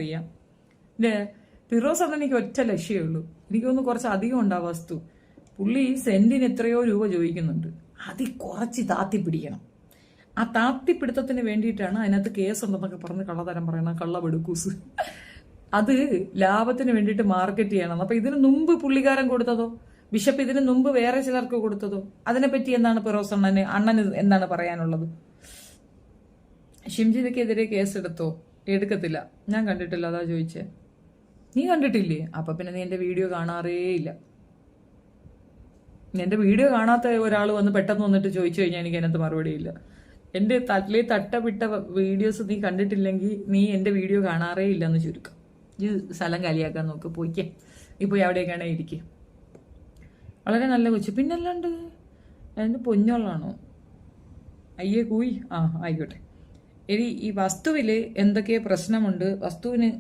അറിയാം. പിന്നെ ഫിറോസ് അണ്ണൻ എനിക്ക് ഒറ്റ ലക്ഷ്യമേ ഉള്ളൂ. എനിക്കൊന്ന് കുറച്ച് അധികം ഉണ്ട് ആ വസ്തു. പുള്ളി സെന്റിന് എത്രയോ രൂപ ചോദിക്കുന്നുണ്ട്. അതിൽ കുറച്ച് താത്തിപ്പിടിക്കണം. ആ താത്തിപ്പിടുത്തത്തിന് വേണ്ടിയിട്ടാണ് അതിനകത്ത് കേസുണ്ടെന്നൊക്കെ പറഞ്ഞ് കള്ളതരം പറയണം, കള്ളബെടുക്കൂസ്. അത് ലാഭത്തിന് വേണ്ടിയിട്ട് മാർക്കറ്റ് ചെയ്യണം. അപ്പൊ ഇതിന് മുമ്പ് പുള്ളിക്കാരൻ കൊടുത്തതോ, ബിഷപ്പ് ഇതിന് മുമ്പ് വേറെ ചിലർക്ക് കൊടുത്തതോ, അതിനെപ്പറ്റി എന്താണ് ഫിറോസ് അണ്ണന് എന്താണ് പറയാനുള്ളത്? ഷിംജിതയ്ക്കെതിരെ കേസെടുത്തോ? എടുക്കത്തില്ല. ഞാൻ കണ്ടിട്ടില്ല, അതാ ചോദിച്ചേ. നീ കണ്ടിട്ടില്ലേ? അപ്പൊ പിന്നെ നീ എന്റെ വീഡിയോ കാണാറേ ഇല്ല. എന്റെ വീഡിയോ കാണാത്ത ഒരാൾ വന്ന് പെട്ടെന്ന് വന്നിട്ട് ചോദിച്ചു കഴിഞ്ഞാൽ എനിക്ക് അതിനകത്ത് മറുപടിയില്ല. എന്റെ തട്ടവിട്ട വീഡിയോസ് നീ കണ്ടിട്ടില്ലെങ്കിൽ നീ എന്റെ വീഡിയോ കാണാറേ ഇല്ലെന്ന് ചുരുക്കം. ഈ സ്ഥലം കാലിയാക്കാൻ നോക്ക്, പോയിക്കേ. നീ പോയി അവിടെയൊക്കെയാണെ ഇരിക്കേ. വളരെ നല്ല കൊച്ചു. പിന്നല്ലാണ്ട് എന്റെ പൊന്നോളാണോ? അയ്യേ കൂയി. ആയിക്കോട്ടെ. ഇനി ഈ വസ്തുവില് എന്തൊക്കെ പ്രശ്നമുണ്ട്, വസ്തുവിന്